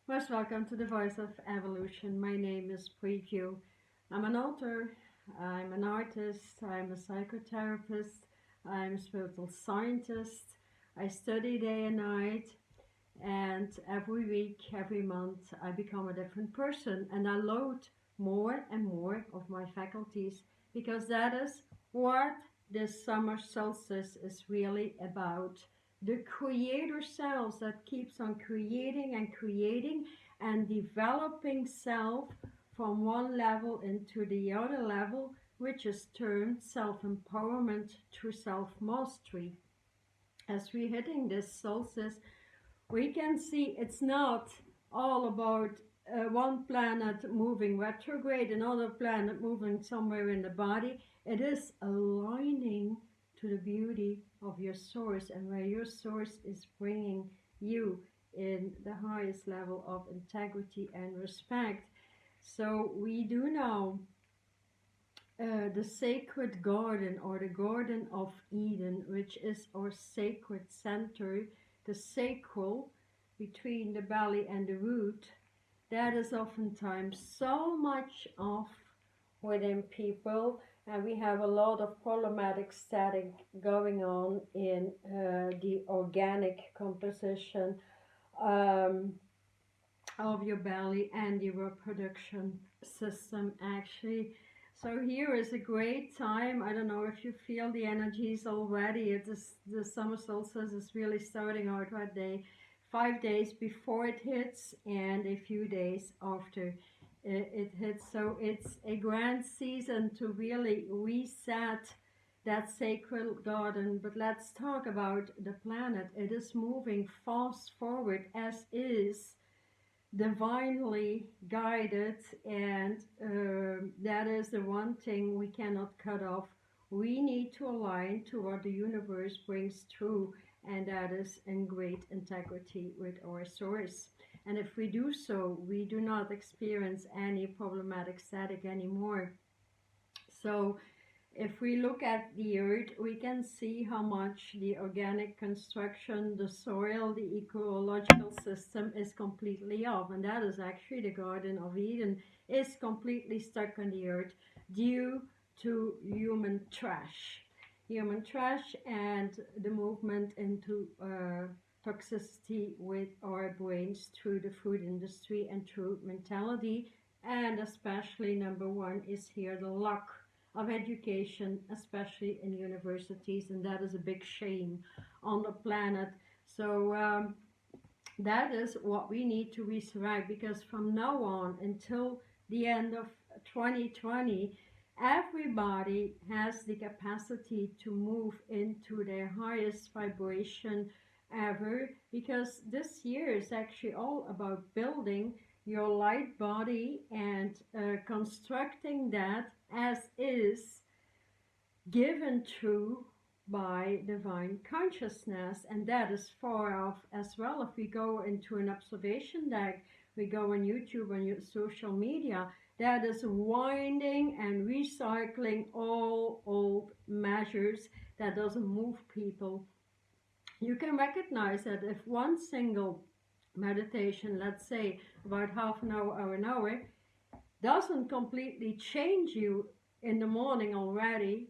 Most welcome to the Voice of Evolution. My name is Preview. I'm an author, I'm an artist, I'm a psychotherapist, I'm a spiritual scientist. I study day and night, and every week, every month, I become a different person and I load more and more of my faculties because that is what this summer solstice is really about. The creator self that keeps on creating and creating and developing self from one level into the other level, which is termed self empowerment through self mastery. As we're hitting this solstice, we can see it's not all about one planet moving retrograde, another planet moving somewhere in the body. It is aligning to the beauty of your source and where your source is bringing you in the highest level of integrity and respect. So we do know the sacred garden or the Garden of Eden, which is our sacred center, the sacral between the belly and the root, that is oftentimes so much off within people, and we have a lot of problematic static going on in the organic composition um, of your belly and your reproduction system actually. So here is a great time. I don't know if you feel the energies already. It is the summer solstice is really starting out right day, 5 days before it hits and a few days after it hits. So it's a grand season to really reset that sacred garden. But let's talk about the planet. It is moving fast forward as is divinely guided, and that is the one thing we cannot cut off. We need to align to what the universe brings through, and that is in great integrity with our source. And if we do so, we do not experience any problematic static anymore. So if we look at the earth, we can see how much the organic construction, the soil, the ecological system is completely off. And that is actually the Garden of Eden is completely stuck on the earth due to human trash. Human trash and the movement into toxicity with our brains through the food industry and through mentality. And especially number one is here the luck of education, especially in universities, and that is a big shame on the planet. So that is what we need to resurrect, because from now on until the end of 2020, everybody has the capacity to move into their highest vibration ever, because this year is actually all about building your light body and constructing that as is given through by divine consciousness, and that is far off as well. If we go into an observation deck, we go on YouTube and social media, that is winding and recycling all old measures that doesn't move people. You can recognize that if one single meditation, let's say about half an hour, doesn't completely change you in the morning already,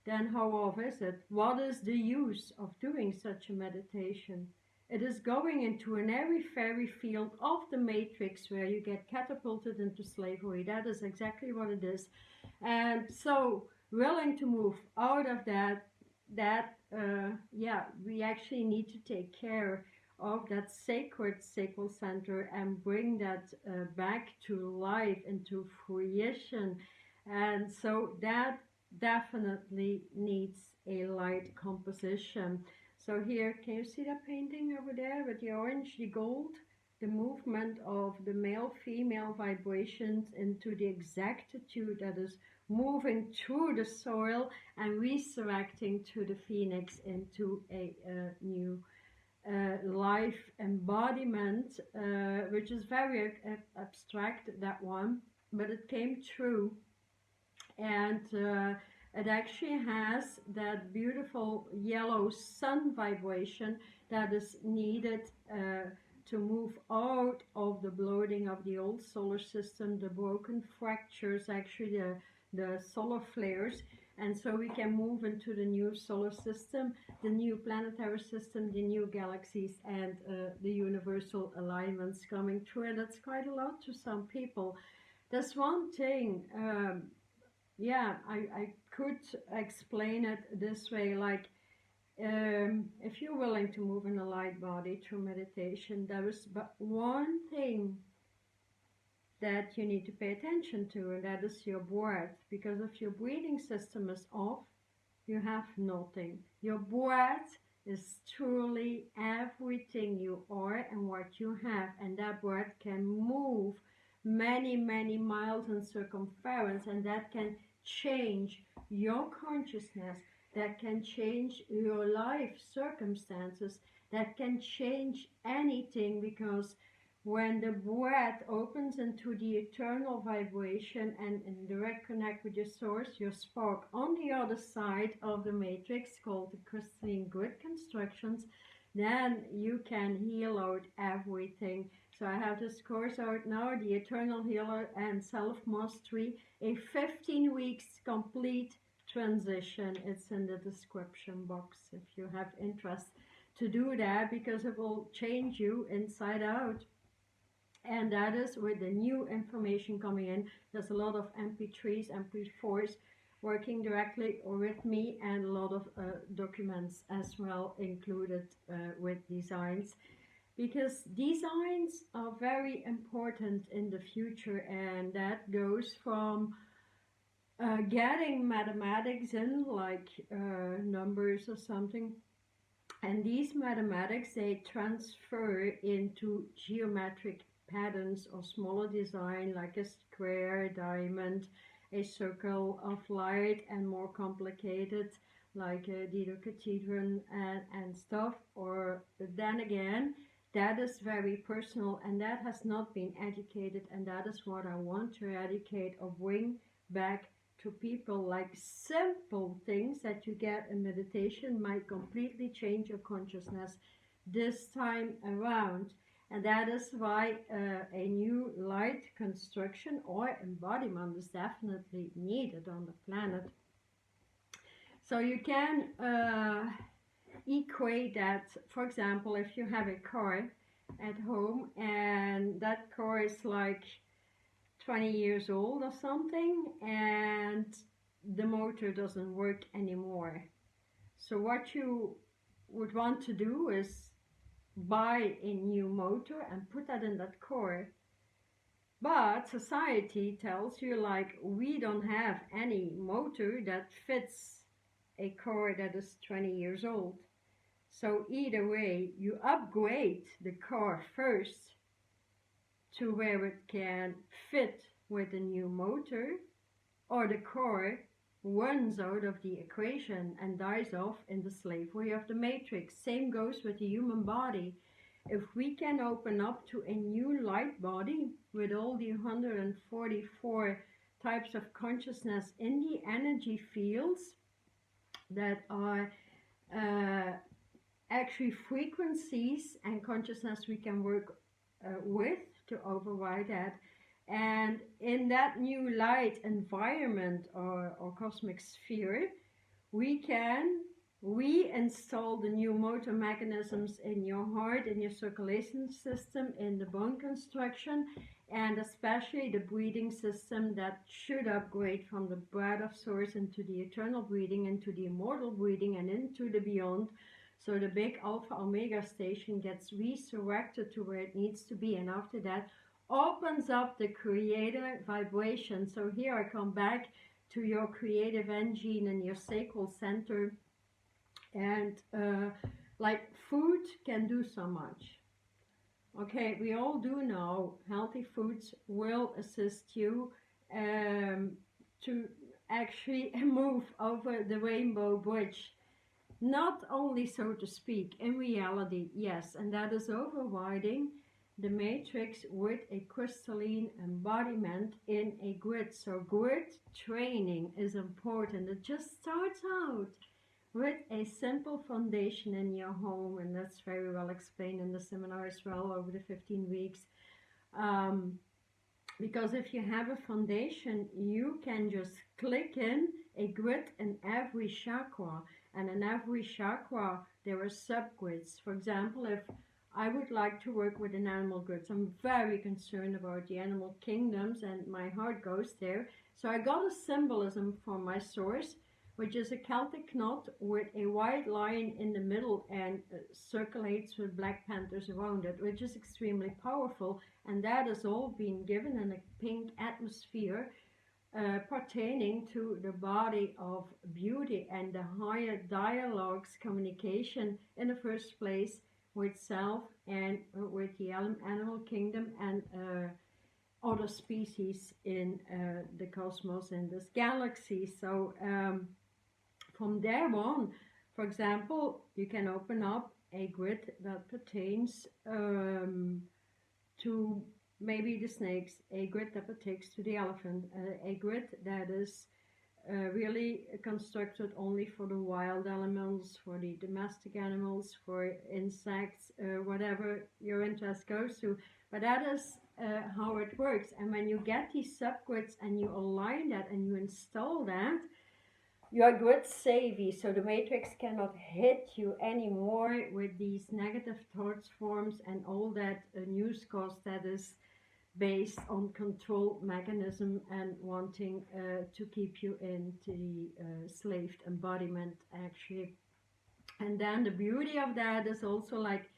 then how off is it? What is the use of doing such a meditation? It is going into an airy-fairy field of the matrix where you get catapulted into slavery. That is exactly what it is. And so willing to move out of we actually need to take care of that sacred sacral center and bring that back to life, into fruition. And so that definitely needs a light composition. So here, can you see that painting over there with the orange, the gold? The movement of the male-female vibrations into the exactitude that is moving through the soil and resurrecting to the phoenix into a new life embodiment, which is very abstract, that one, but it came true. And it actually has that beautiful yellow sun vibration that is needed to move out of the bloating of the old solar system, the broken fractures, actually the solar flares, and so we can move into the new solar system, the new planetary system, the new galaxies, and the universal alignments coming through. And that's quite a lot to some people. There's one thing, yeah, I could explain it this way, like if you're willing to move in a light body through meditation, there is but one thing that you need to pay attention to, and that is your breath. Because if your breathing system is off, you have nothing. Your breath is truly everything you are and what you have, and that breath can move many miles in circumference, and that can change your consciousness, that can change your life circumstances, that can change anything. Because when the breath opens into the eternal vibration and in direct connect with your source, your spark on the other side of the matrix, called the Crystalline GRID Constructions, then you can heal out everything. So I have this course out now, The Eternal Healer and Self-Mastery, a 15 weeks complete transition. It's in the description box if you have interest to do that, because it will change you inside out. And that is with the new information coming in. There's a lot of MP3s, MP4s working directly with me, and a lot of documents as well included with designs, because designs are very important in the future. And that goes from getting mathematics in, like numbers or something, and these mathematics, they transfer into geometric patterns or smaller design, like a square, diamond, a circle of light, and more complicated like a dodecahedron and stuff. Or then again, that is very personal, and that has not been educated, and that is what I want to educate or bring back to people. Like simple things that you get in meditation might completely change your consciousness this time around. And that is why a new light construction or embodiment is definitely needed on the planet. So you can equate that, for example, if you have a car at home and that car is like 20 years old or something, and the motor doesn't work anymore. So what you would want to do is buy a new motor and put that in that car. But society tells you, like, we don't have any motor that fits a car that is 20 years old. So either way, you upgrade the car first to where it can fit with a new motor, or the car runs out of the equation and dies off in the slavery of the matrix. Same goes with the human body. If we can open up to a new light body with all the 144 types of consciousness in the energy fields that are actually frequencies and consciousness we can work with to override that. And in that new light environment or cosmic sphere, we can reinstall the new motor mechanisms in your heart, in your circulation system, in the bone construction, and especially the breathing system that should upgrade from the breath of source into the eternal breathing, into the immortal breathing, and into the beyond. So the big Alpha Omega station gets resurrected to where it needs to be, and after that opens up the creator vibration. So here I come back to your creative engine and your sacral center. And like food can do so much. Okay, we all do know healthy foods will assist you to actually move over the rainbow bridge. Not only, so to speak, in reality, yes, and that is overriding the matrix with a crystalline embodiment in a grid. So grid training is important. It just starts out with a simple foundation in your home, and that's very well explained in the seminar as well over the 15 weeks. Because if you have a foundation, you can just click in a grid in every chakra, and in every chakra there are subgrids. For example, if I would like to work with an animal grid, so I'm very concerned about the animal kingdoms and my heart goes there. So I got a symbolism from my source, which is a Celtic knot with a white line in the middle and circulates with black panthers around it, which is extremely powerful. And that is all being given in a pink atmosphere, pertaining to the body of beauty and the higher dialogues, communication in the first place with self and with the animal kingdom and other species in the cosmos and this galaxy. So from there on, for example, you can open up a grid that pertains to maybe the snakes, a grid that pertains to the elephant, a grid that is really constructed only for the wild animals, for the domestic animals, for insects, whatever your interest goes to. But that is how it works. And when you get these subgrids and you align that and you install that, you are grid savvy, so the matrix cannot hit you anymore with these negative thoughts forms and all that news cost that is based on control mechanism and wanting to keep you in the slaved embodiment actually. And then the beauty of that is also, like,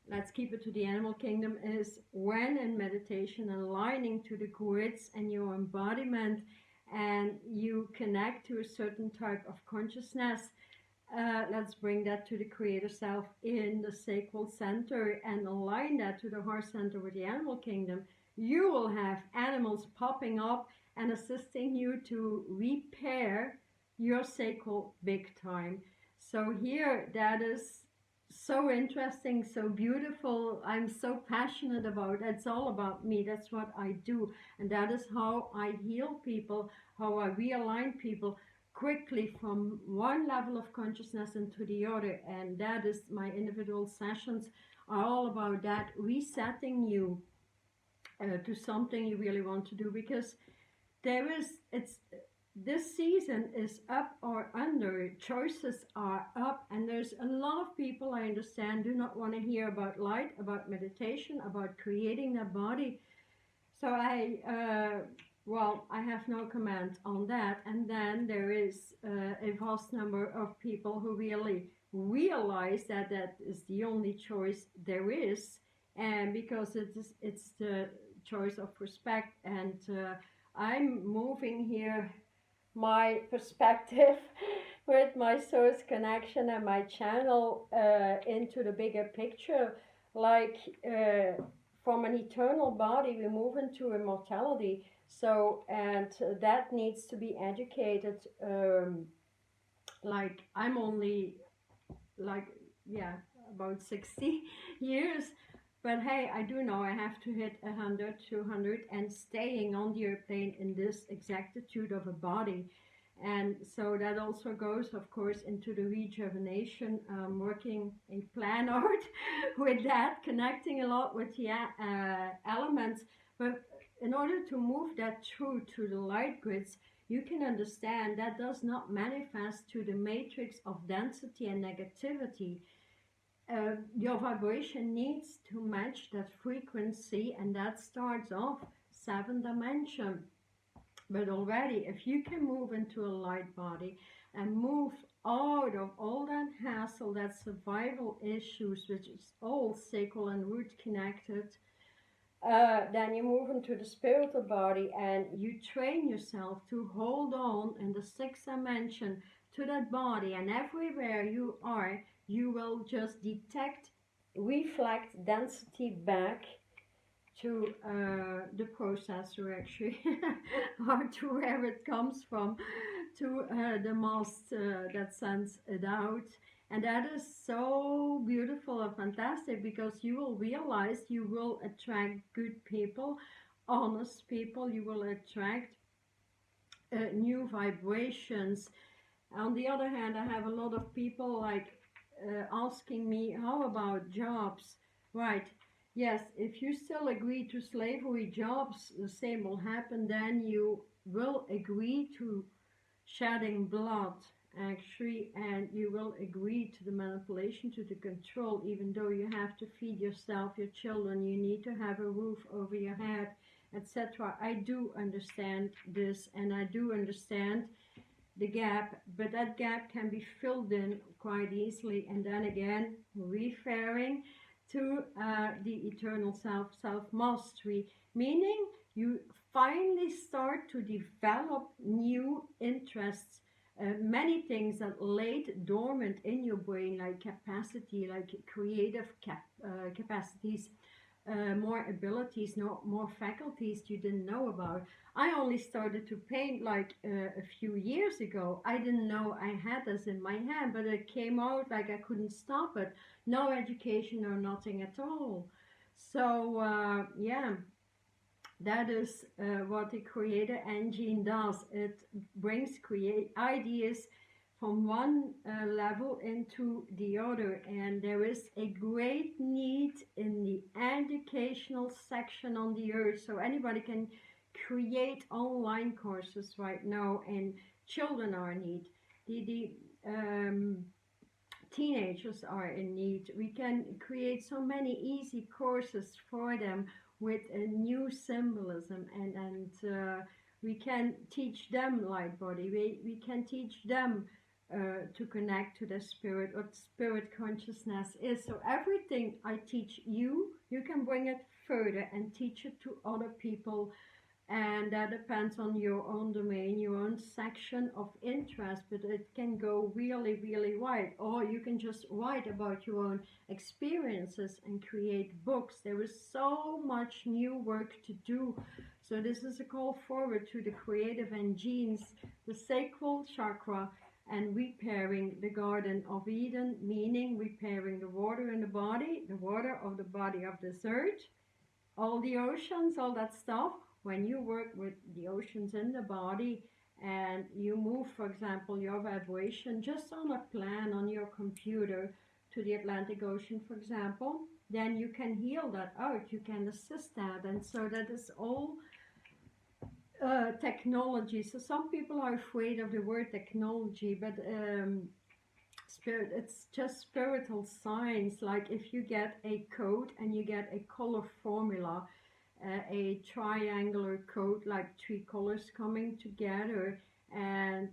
let's keep it to the animal kingdom, is when in meditation aligning to the grids and your embodiment and you connect to a certain type of consciousness, let's bring that to the creator self in the sacral center and align that to the heart center with the animal kingdom. You will have animals popping up and assisting you to repair your sacral big time. So here, that is so interesting, so beautiful. I'm so passionate about it. It's all about me. That's what I do. And that is how I heal people, how I realign people quickly from one level of consciousness into the other. And that is, my individual sessions are all about that, resetting you to something you really want to do, because this season is up or under, choices are up, and there's a lot of people, I understand, do not want to hear about light, about meditation, about creating their body. So I have no comment on that. And then there is a vast number of people who really realize that that is the only choice there is, and because it's the choice of respect. And I'm moving here my perspective with my source connection and my channel into the bigger picture, like from an eternal body we move into immortality. So, and that needs to be educated. Like, I'm only about 60 years, but hey, I do know I have to hit 100, 200, and staying on the airplane in this exactitude of a body. And so that also goes, of course, into the rejuvenation, working a plan art with that, connecting a lot with the elements. But in order to move that through to the light grids, you can understand that does not manifest to the matrix of density and negativity. Your vibration needs to match that frequency, and that starts off 7th dimension. But already, if you can move into a light body and move out of all that hassle, that survival issues, which is all sacral and root connected, then you move into the spiritual body and you train yourself to hold on in the 6th dimension to that body, and everywhere you are, you will just detect, reflect density back to the processor actually, or to where it comes from, to the mast that sends it out. And that is so beautiful and fantastic, because you will realize you will attract good people, honest people, you will attract new vibrations, On the other hand, I have a lot of people like asking me, how about jobs? Right. Yes, if you still agree to slavery jobs, the same will happen. Then you will agree to shedding blood, actually, and you will agree to the manipulation, to the control, even though you have to feed yourself, your children, you need to have a roof over your head, etc. I do understand this, and I do understand the gap, but that gap can be filled in quite easily. And then again, referring to the eternal self, self mastery, meaning you finally start to develop new interests. Many things that laid dormant in your brain, like capacity, like creative capacities, more abilities, no, more faculties you didn't know about. I only started to paint like a few years ago. I didn't know I had this in my hand, but it came out like I couldn't stop it. No education or nothing at all. So yeah, that is what the creator engine does. It brings create ideas from one level into the other, and there is a great need in the educational section on the earth, so anybody can create online courses right now, and children are in need. The teenagers are in need. We can create so many easy courses for them with a new symbolism, and we can teach them light body. We can teach them to connect to the spirit, what spirit consciousness is. So everything I teach you, you can bring it further and teach it to other people, and that depends on your own domain, your own section of interest, but it can go really, really wide. Or you can just write about your own experiences and create books. There is so much new work to do. So this is a call forward to the creative engines, the sacral chakra, and repairing the Garden of Eden, meaning repairing the water in the body, the water of the body of this earth, all the oceans, all that stuff. When you work with the oceans in the body and you move, for example, your vibration just on a plan on your computer to the Atlantic Ocean, for example, then you can heal that out, you can assist that. And so that is all technology. So some people are afraid of the word technology, but spirit, it's just spiritual science. Like if you get a code and you get a color formula, a triangular code, like three colors coming together, and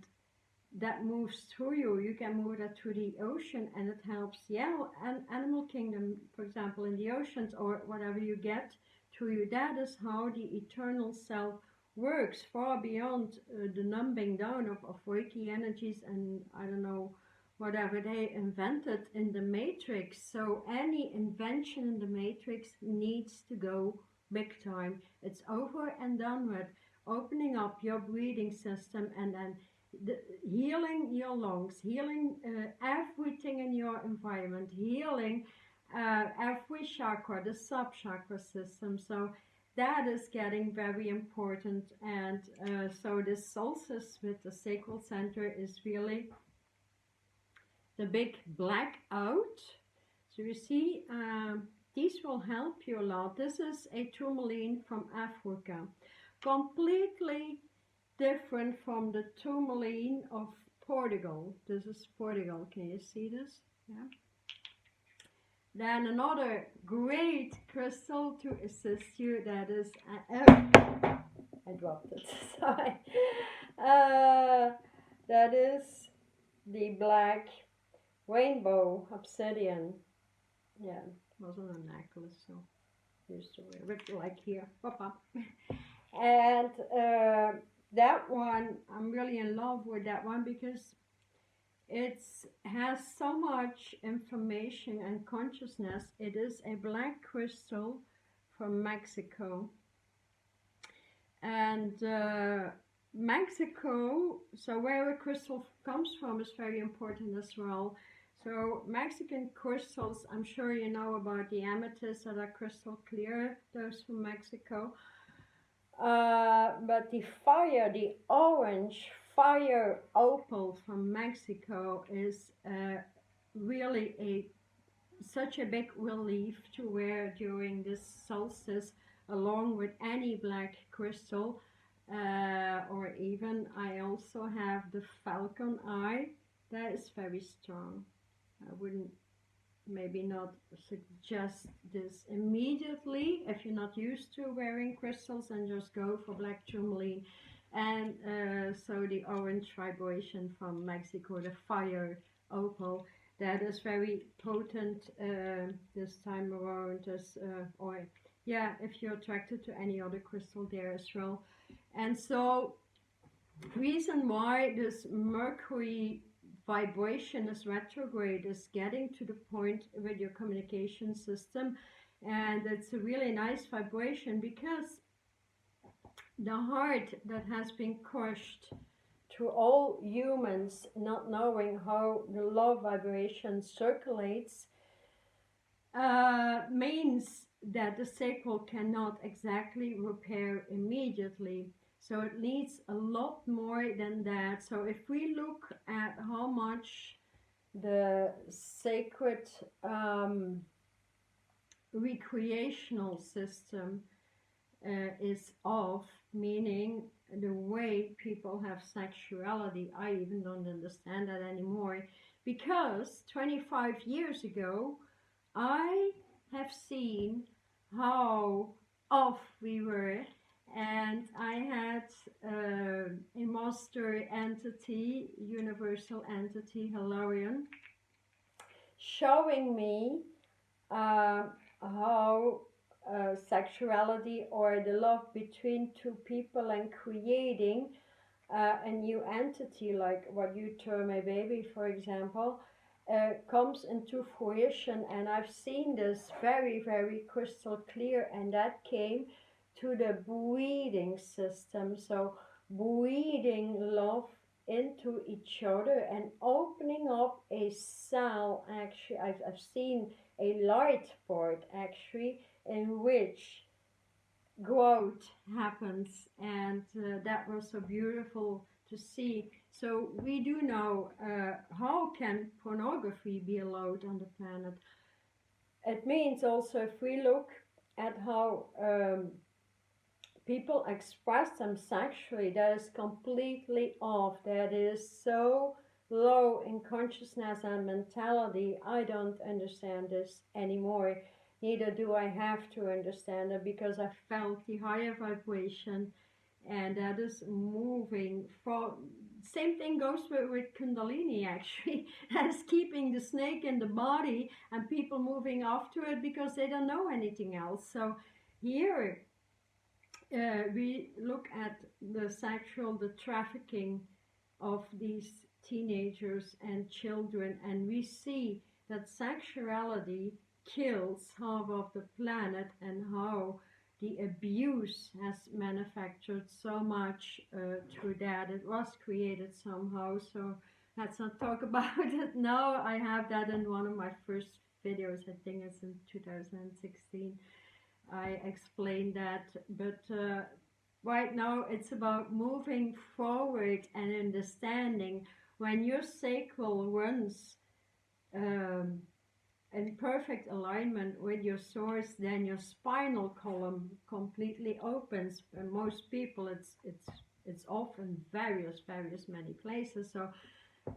that moves through you, you can move that through the ocean, and it helps, yeah, an animal kingdom, for example, in the oceans, or whatever you get through you. That is how the eternal self works, far beyond the numbing down of Reiki energies and I don't know whatever they invented in the matrix. So any invention in the matrix needs to go big time. It's over and done with. Opening up your breathing system, and then healing your lungs, healing everything in your environment, healing every chakra, the sub chakra system. So that is getting very important. And so this solstice with the sacral center is really the big blackout. So you see, these will help you a lot. This is a tourmaline from Africa, completely different from the tourmaline of Portugal. This is Portugal. Can you see this? Yeah. Then another great crystal to assist you, that is I dropped it. Sorry. That is the black rainbow obsidian. Yeah, it wasn't a necklace, so used to wear it like here. Papa. And that one, I'm really in love with that one because it has so much information and consciousness. It is a black crystal from Mexico. And Mexico, so where a crystal comes from is very important as well. So Mexican crystals, I'm sure you know about the amethysts that are crystal clear, those from Mexico. But the fire, the orange fire opal from Mexico is really such a big relief to wear during this solstice, along with any black crystal, or even I also have the falcon eye. That is very strong. I wouldn't maybe not suggest this immediately if you're not used to wearing crystals, and just go for black tourmaline. And so the orange vibration from Mexico, the fire opal, that is very potent this time around. Or yeah, if you're attracted to any other crystal there as well. And so reason why this Mercury vibration is retrograde is getting to the point with your communication system, and it's a really nice vibration because the heart that has been crushed to all humans not knowing how the love vibration circulates, means that the sacral cannot exactly repair immediately. So it needs a lot more than that. So if we look at how much the sacred recreational system is off, meaning the way people have sexuality, I even don't understand that anymore. Because 25 years ago, I have seen how off we were, and I had a master entity, universal entity, Hilarion, showing me how sexuality or the love between two people and creating a new entity, like what you term a baby, for example, comes into fruition. And I've seen this very, very crystal clear, and that came to the breathing system. So breathing love into each other and opening up a cell. Actually, I've seen a light board actually in which growth happens, and that was so beautiful to see. So we do know how can pornography be allowed on the planet. It means also, if we look at how people express them sexually, that is completely off. That is so low in consciousness and mentality. I don't understand this anymore. Neither do I have to understand it, because I felt the higher vibration, and that is moving from. Same thing goes with Kundalini actually, as keeping the snake in the body and people moving after it because they don't know anything else. So here we look at the trafficking of these teenagers and children, and we see that sexuality kills half of the planet, and how the abuse has manufactured so much through that. It was created somehow, so let's not talk about it now. I have that in one of my first videos, I think it's in 2016. I explained that, but right now it's about moving forward and understanding. When your sacral runs in perfect alignment with your source, then your spinal column completely opens. And most people, it's often various many places. So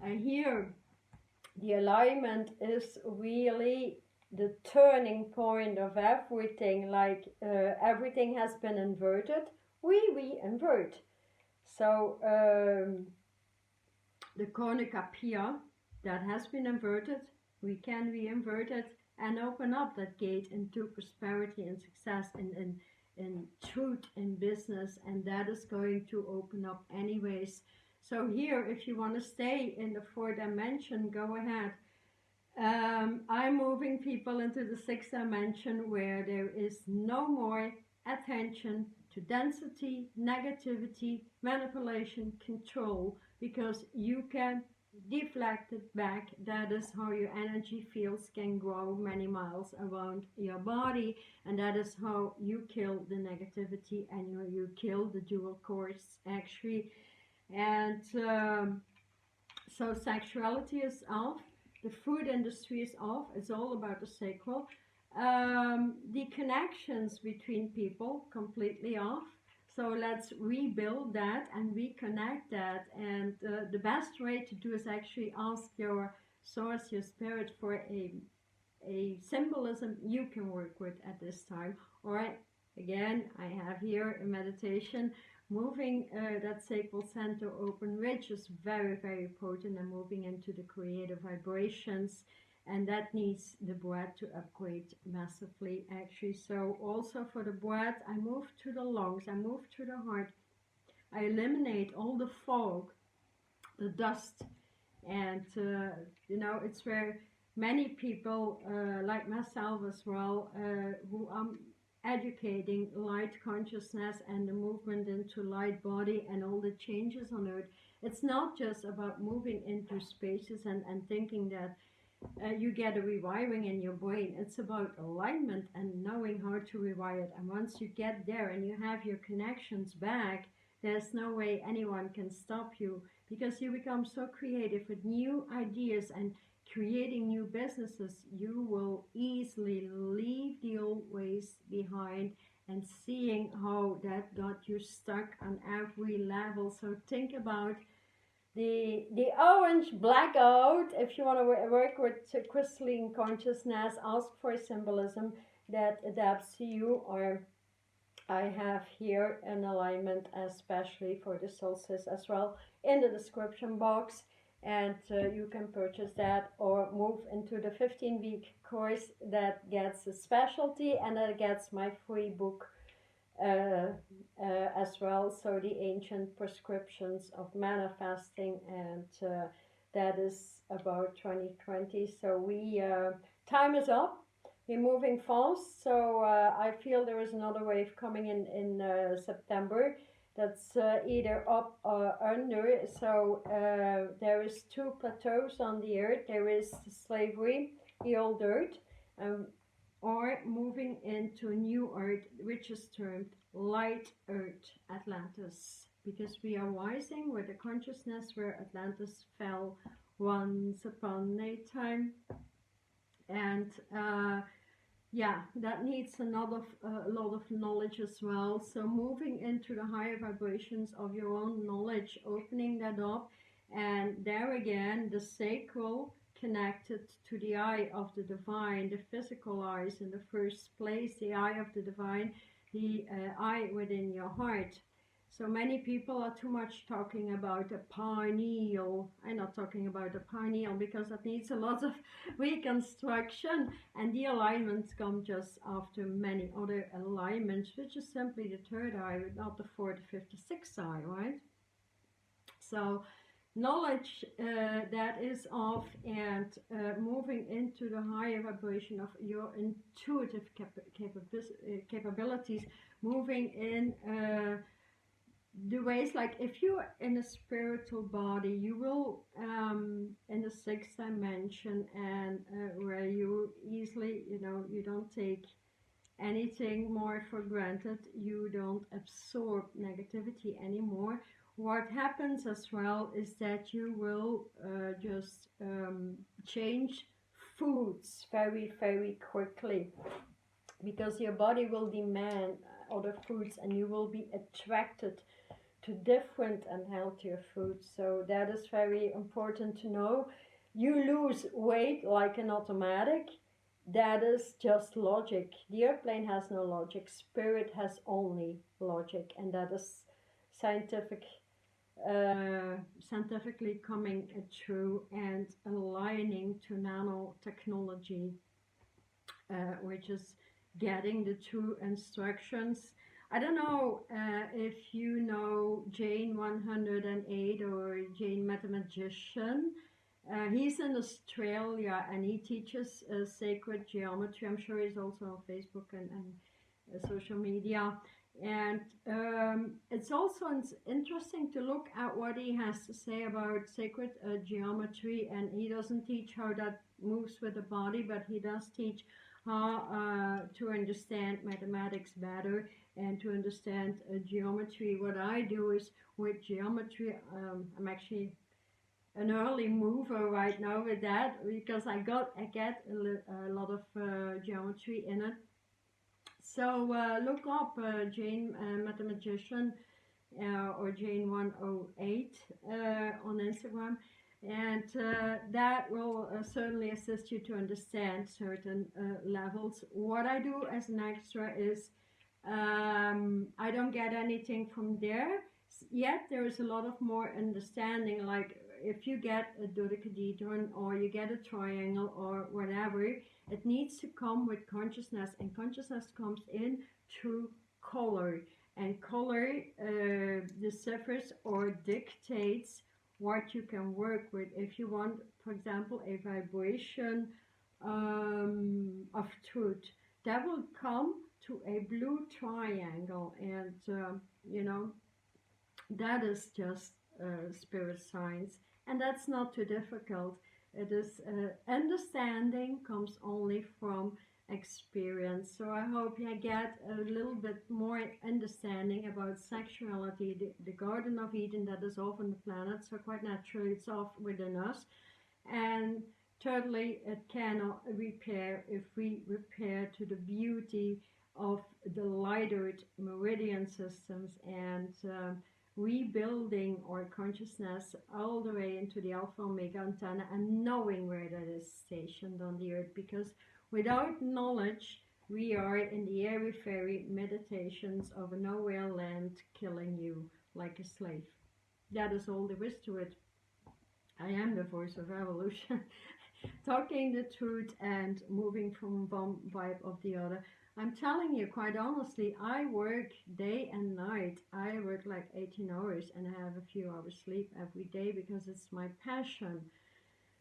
here the alignment is really the turning point of everything. Like everything has been inverted, we invert. So the cornucopia that has been inverted, we can re-invert it and open up that gate into prosperity and success, in truth in business, and that is going to open up anyways. So here, if you want to stay in the fourth dimension, go ahead. I'm moving people into the sixth dimension, where there is no more attention to density, negativity, manipulation, control, because you can deflect it back. That is how your energy fields can grow many miles around your body, and that is how you kill the negativity, and you kill the dual course actually. And so sexuality is off, the food industry is off, it's all about the sacral. The connections between people completely off. So let's rebuild that and reconnect that. And the best way to do is actually ask your source, your spirit, for a symbolism you can work with at this time. All right, again, I have here a meditation. Moving that sacral center open, which is very, very potent, and moving into the creative vibrations. And that needs the breath to upgrade massively, actually. So also for the breath, I move to the lungs, I move to the heart. I eliminate all the fog, the dust, and it's where many people, like myself as well, who are educating light consciousness and the movement into light body and all the changes on earth. It's not just about moving into spaces and thinking that you get a rewiring in your brain. It's about alignment and knowing how to rewire it. And once you get there and you have your connections back, there's no way anyone can stop you, because you become so creative with new ideas and creating new businesses. You will easily leave the old ways behind, and seeing how that got you stuck on every level. So think about the orange blackout. If you want to work with crystalline consciousness, ask for a symbolism that adapts to you. Or I have here an alignment especially for the solstice as well in the description box, and you can purchase that or move into the 15-week course that gets a specialty, and that gets my free book as well. So the ancient prescriptions of manifesting, and that is about 2020. So we time is up. We're moving fast. So I feel there is another wave coming in September. That's either up or under. So there is two plateaus on the earth. There is slavery, the old earth, or moving into new earth, which is termed light earth, Atlantis, because we are rising with the consciousness where Atlantis fell once upon a time. And yeah, that needs a lot of knowledge as well. So moving into the higher vibrations of your own knowledge, opening that up, and there again, the sacral connected to the eye of the divine, the physical eyes in the first place, the eye of the divine, the eye within your heart. So many people are too much talking about the pineal. I'm not talking about the pineal because that needs a lot of reconstruction, and the alignments come just after many other alignments, which is simply the third eye, not the fourth, fifth, sixth eye, right? So knowledge that is off, and moving into the higher vibration of your intuitive capabilities, moving in the ways, like if you're in a spiritual body, you will in the sixth dimension, and where you easily, you don't take anything more for granted, you don't absorb negativity anymore. What happens as well is that you will just change foods very, very quickly, because your body will demand other foods, and you will be attracted to different and healthier foods. So that is very important to know. You lose weight like an automatic. That is just logic. The airplane has no logic. Spirit has only logic, and that is scientifically coming true and aligning to nanotechnology, which is getting the true instructions. I don't know if you know Jane 108 or Jane Mathematician. He's in Australia, and he teaches sacred geometry. I'm sure he's also on Facebook and social media. And it's also interesting to look at what he has to say about sacred geometry. And he doesn't teach how that moves with the body, but he does teach how to understand mathematics better and to understand geometry. What I do is with geometry, I'm actually an early mover right now with that because I get a lot of geometry in it. So look up Jane Mathematician or Jane 108 on Instagram, and that will certainly assist you to understand certain levels. What I do as an extra is I don't get anything from there yet. There is a lot of more understanding, like if you get a dodecahedron or you get a triangle or whatever, it needs to come with consciousness, and consciousness comes in through color, and color deciphers or dictates what you can work with. If you want, for example, a vibration of truth, that will come to a blue triangle, and you know, that is just spirit science, and that's not too difficult. It is understanding comes only from experience. So I hope you get a little bit more understanding about sexuality, the Garden of Eden that is off on the planet, so quite naturally it's off within us. And thirdly, it cannot repair if we repair to the beauty of the lighted meridian systems, and rebuilding our consciousness all the way into the Alpha Omega antenna and knowing where that is stationed on the earth. Because without knowledge, we are in the airy fairy meditations of a nowhere land, killing you like a slave. That is all there is to it. I am the voice of evolution, talking the truth and moving from one vibe of the other. I'm telling you, quite honestly, I work day and night. I work like 18 hours and I have a few hours sleep every day because it's my passion.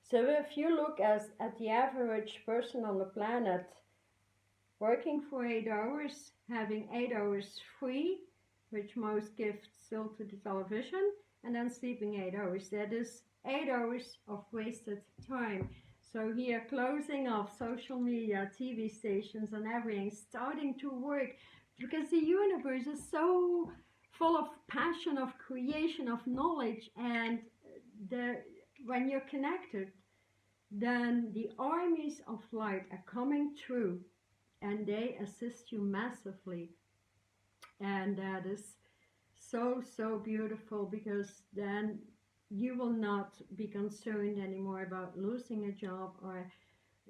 So if you look at the average person on the planet, working for 8 hours, having 8 hours free, which most give still to the television, and then sleeping 8 hours, that is 8 hours of wasted time. So here, closing off social media, TV stations and everything, starting to work, because the universe is so full of passion, of creation, of knowledge, and when you're connected, then the armies of light are coming through and they assist you massively. And that is so, so beautiful, because then you will not be concerned anymore about losing a job or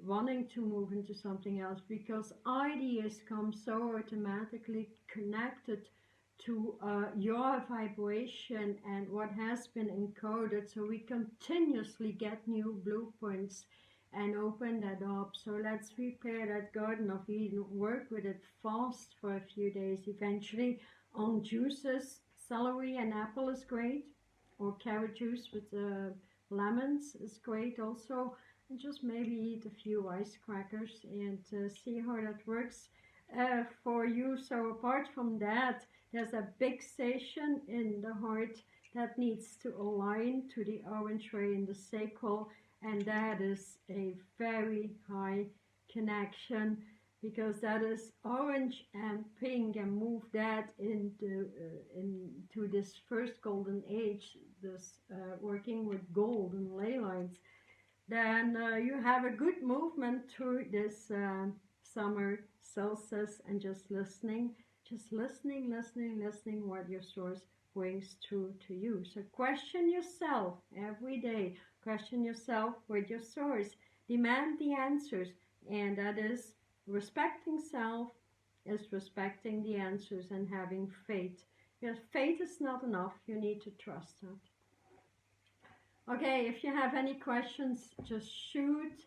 wanting to move into something else, because ideas come so automatically connected to your vibration and what has been encoded. So we continuously get new blueprints and open that up. So let's repair that Garden of Eden, work with it fast for a few days. Eventually on juices, celery and apple is great, or carrot juice with lemons is great also, and just maybe eat a few ice crackers and see how that works for you. So apart from that, there's a big station in the heart that needs to align to the orange ray in the sacral, and that is a very high connection, because that is orange and pink, and move that into this first golden age, this working with gold and ley lines. Then you have a good movement through this summer solstice, and just listening what your source brings through to you. So question yourself every day, question yourself with your source, demand the answers, and that is respecting self, is respecting the answers and having faith. Because faith is not enough, you need to trust it. Okay, if you have any questions, just shoot,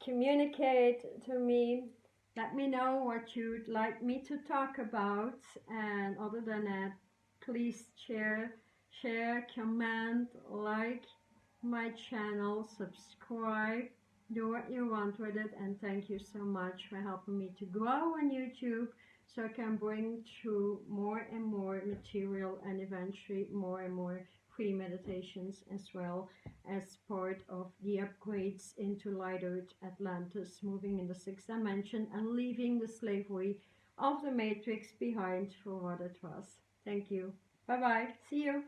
communicate to me, let me know what you'd like me to talk about, and other than that, please share, comment, like my channel, subscribe, do what you want with it, and thank you so much for helping me to grow on YouTube, so I can bring through more and more material, and eventually more and more free meditations as well as part of the upgrades into lighter Atlantis, moving in the sixth dimension and leaving the slavery of the matrix behind for what it was. Thank you. Bye bye. See you.